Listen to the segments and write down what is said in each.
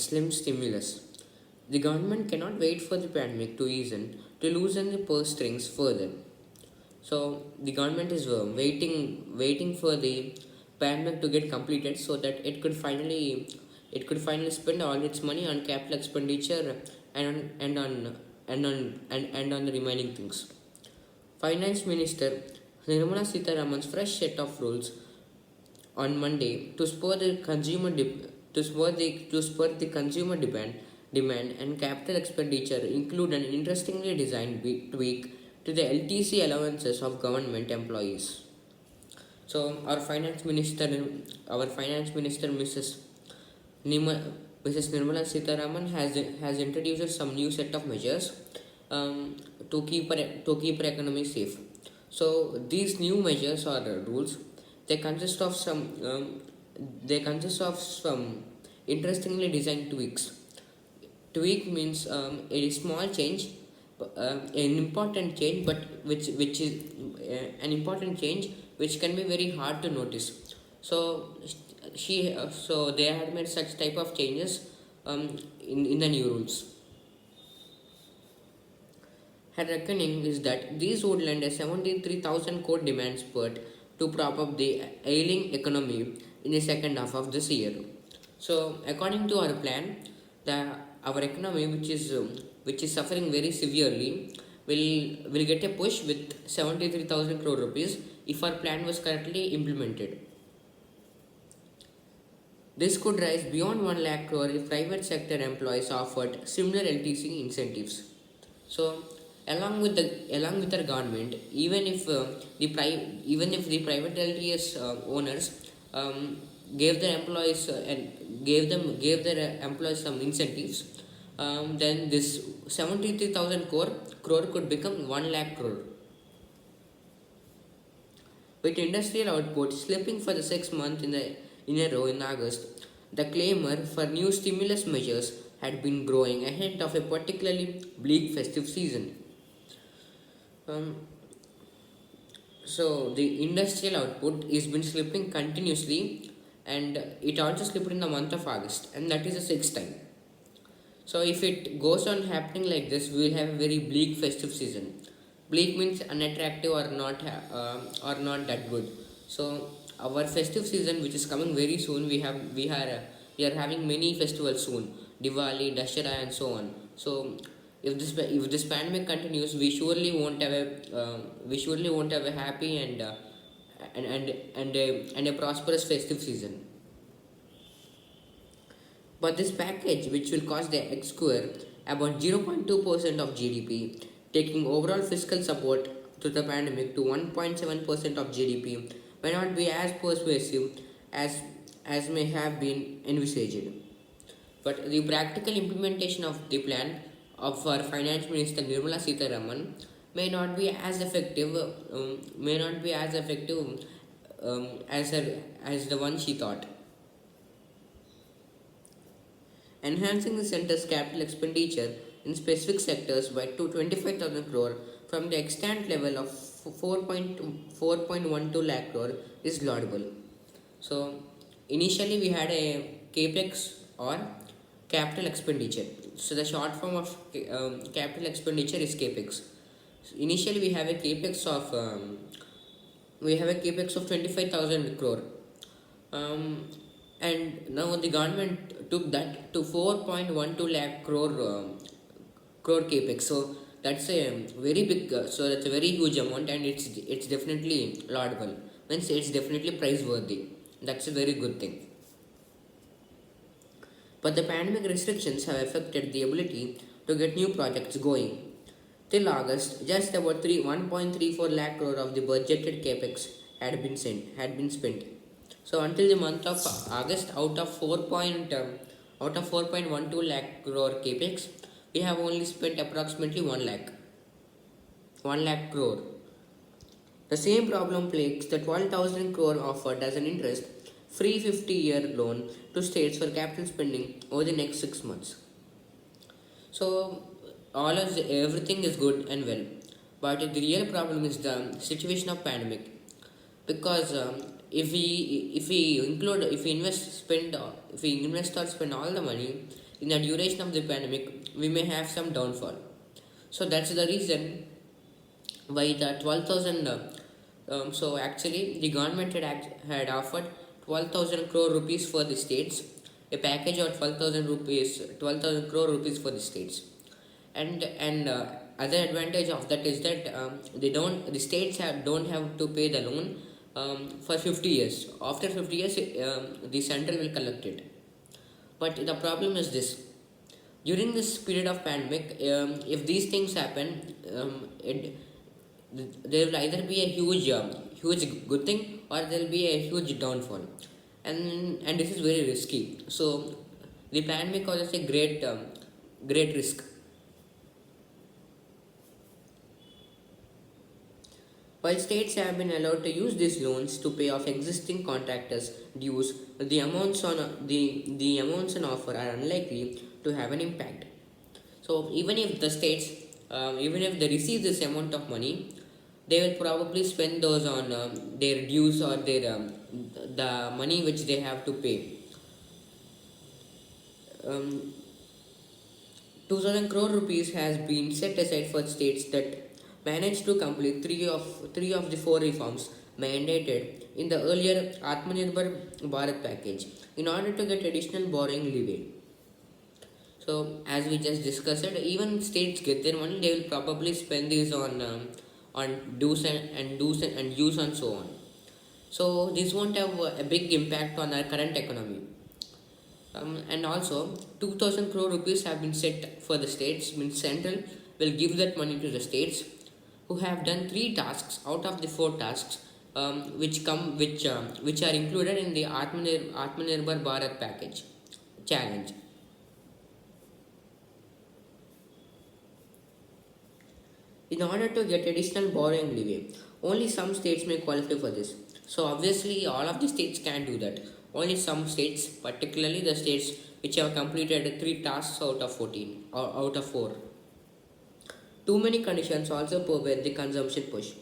Slim stimulus. The government cannot wait for the pandemic to loosen the purse strings further. So the government is waiting for the pandemic to get completed so that it could finally spend all its money on capital expenditure and on the remaining things. Finance Minister Nirmala Sitharaman's fresh set of rules on Monday to spur the consumer demand and capital expenditure include an interestingly designed tweak to the LTC allowances of government employees. So our finance minister Mrs. Nirmala Sitharaman has introduced some new set of measures to keep our economy safe. So these new measures or rules, they consist of some interestingly designed tweaks. Tweak means a small change, an important change, but which is an important change which can be very hard to notice. So so they had made such type of changes in the new rules. Her reckoning is that these would lend a 73,000 crore demand spurt to prop up the ailing economy in the second half of this year. So, according to our plan, our economy, which is suffering very severely, will get a push with 73,000 crore rupees if our plan was correctly implemented. This could rise beyond 1 lakh crore if private sector employees offered similar LTC incentives. So, along with our government, even if the private LTS owners um, gave their employees some incentives, then this 73,000 crore could become 1 lakh crore. With industrial output slipping for the sixth month in a row in August, the clamor for new stimulus measures had been growing ahead of a particularly bleak festive season. Um, so the industrial output has been slipping continuously, and it also slipped in the month of August, and that is the sixth time. So if it goes on happening like this, we will have a very bleak festive season. Bleak means unattractive or not that good. So our festive season, which is coming very soon, we are having many festivals soon, Diwali, Dashera, and so on. So if this pandemic continues, we surely won't have a happy and a prosperous festive season. But this package, which will cost the X square about 0.2% of GDP, taking overall fiscal support to the pandemic to 1.7% of GDP, may not be as persuasive as may have been envisaged. But the practical implementation of the plan of our Finance Minister Nirmala Sitharaman may not be as effective as the one she thought. Enhancing the centre's capital expenditure in specific sectors by 25,000 crore from the extant level of 4.12 lakh crore is laudable. So, initially we had a capex or capital expenditure. So, the short form of capital expenditure is capex. So, initially we have a capex of 25,000 crore, um, and now the government took that to 4.12 lakh crore capex. So that's a very huge amount, and it's definitely laudable. Means it's definitely praiseworthy. That's a very good thing. But the pandemic restrictions have affected the ability to get new projects going. Till August, just about 1.34 lakh crore of the budgeted capex had been spent. So until the month of August, out of 4.12 lakh crore capex, we have only spent approximately 1 lakh crore. The same problem plagues the 12,000 crore offered as an interest free 50-year loan to states for capital spending over the next 6 months. So everything is good and well, but the real problem is the situation of pandemic. Because if we invest or spend all the money, in the duration of the pandemic we may have some downfall. So that's the reason why the 12,000 so actually the government had offered 12,000 crore rupees for the states, a package of 12,000 crore rupees for the states. And other advantage of that is that the states don't have to pay the loan for 50 years. After 50 years the central will collect it. But the problem is this: during this period of pandemic, if these things happen, there will either be a huge good thing, or there will be a huge downfall, and this is very risky. So the pandemic causes a great risk. While states have been allowed to use these loans to pay off existing contractors' dues, the amounts on offer are unlikely to have an impact. So even if the states, even if they receive this amount of money, they will probably spend those on their dues, or their the money which they have to pay. 2,000 crore rupees has been set aside for states that managed to complete three of the four reforms mandated in the earlier Atmanirbhar Bharat package in order to get additional borrowing leeway. So as we just discussed, even states get their money, they will probably spend this on do's and use and so on. So this won't have a big impact on our current economy. And also 2,000 crore rupees have been set for the states. Means central will give that money to the states who have done three tasks out of the four tasks, which are included in the Atmanirbhar Bharat package challenge. In order to get additional borrowing leeway, only some states may qualify for this. So obviously all of the states can't do that. Only some states, particularly the states which have completed three tasks out of 14 or out of 4. Too many conditions also pervade the consumption push,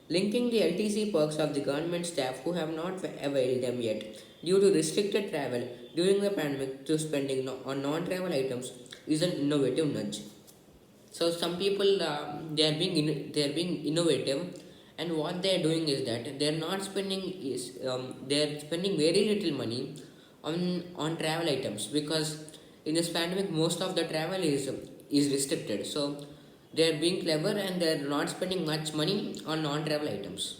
linking the LTC perks of the government staff who have not availed them yet due to restricted travel during the pandemic to spending on non-travel items is an innovative nudge. So some people they are being innovative, and what they are doing is that they are spending very little money on travel items, because in this pandemic most of the travel is restricted. So they are being clever and they are not spending much money on non-travel items,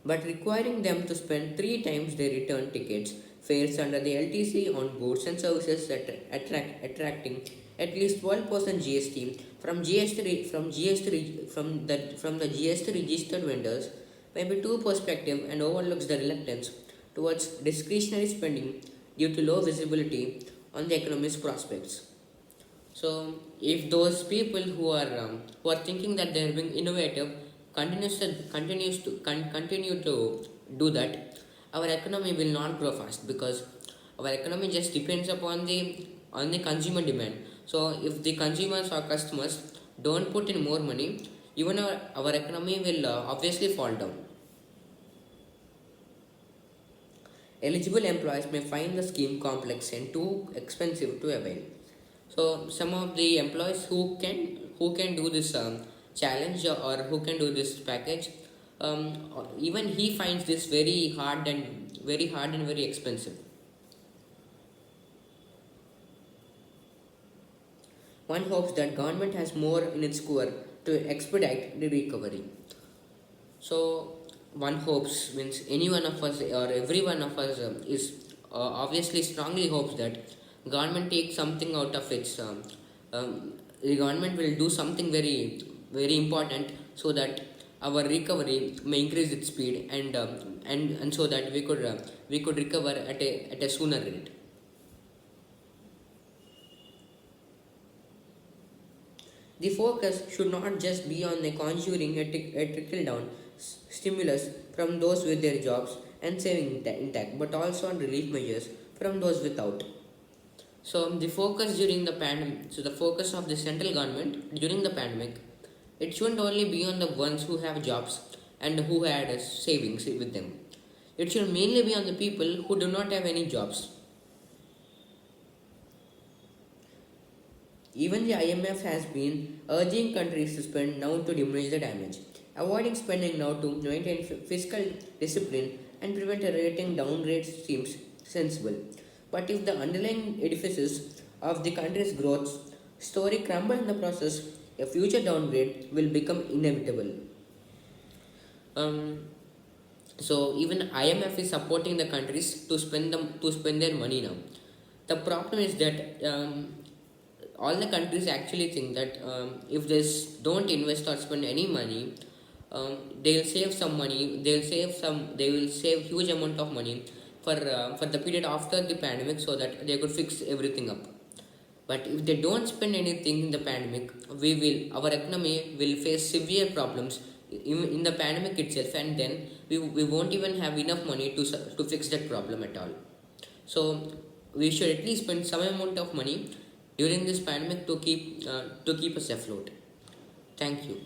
but requiring them to spend three times their return tickets fares under the LTC on goods and services attracting at least 12% GST from the GST registered vendors may be too perspective and overlooks the reluctance towards discretionary spending due to low visibility on the economy's prospects. So, if those people who are thinking that they are being innovative continue to do that, our economy will not grow fast, because our economy just depends upon the consumer demand. So, if the consumers or customers don't put in more money, even our economy will obviously fall down. Eligible employees may find the scheme complex and too expensive to avail. So some of the employees who can do this challenge, or who can do this package, even he finds this very hard and very expensive. One hopes that government has more in its core to expedite the recovery. So one hopes, means any one of us or every one of us is obviously strongly hopes that government takes something out of its the government will do something very important, so that our recovery may increase its speed, and so that we could recover at a sooner rate. The focus should not just be on the conjuring a trickle down stimulus from those with their jobs and saving intact, but also on relief measures from those without. So the focus of the central government during the pandemic, it shouldn't only be on the ones who have jobs and who had savings with them. It should mainly be on the people who do not have any jobs. Even the IMF has been urging countries to spend now to diminish the damage, avoiding spending now to maintain fiscal discipline and prevent a rating downgrade seems sensible. But if the underlying edifices of the country's growth story crumble in the process, a future downgrade will become inevitable. Um, so even IMF is supporting the countries to spend their money now. The problem is that all the countries actually think that if they don't invest or spend any money, they'll save some money. They will save huge amount of money for the period after the pandemic, so that they could fix everything up. But if they don't spend anything in the pandemic, our economy will face severe problems in the pandemic itself, and then we won't even have enough money to fix that problem at all. So we should at least spend some amount of money during this pandemic to keep us afloat. Thank you.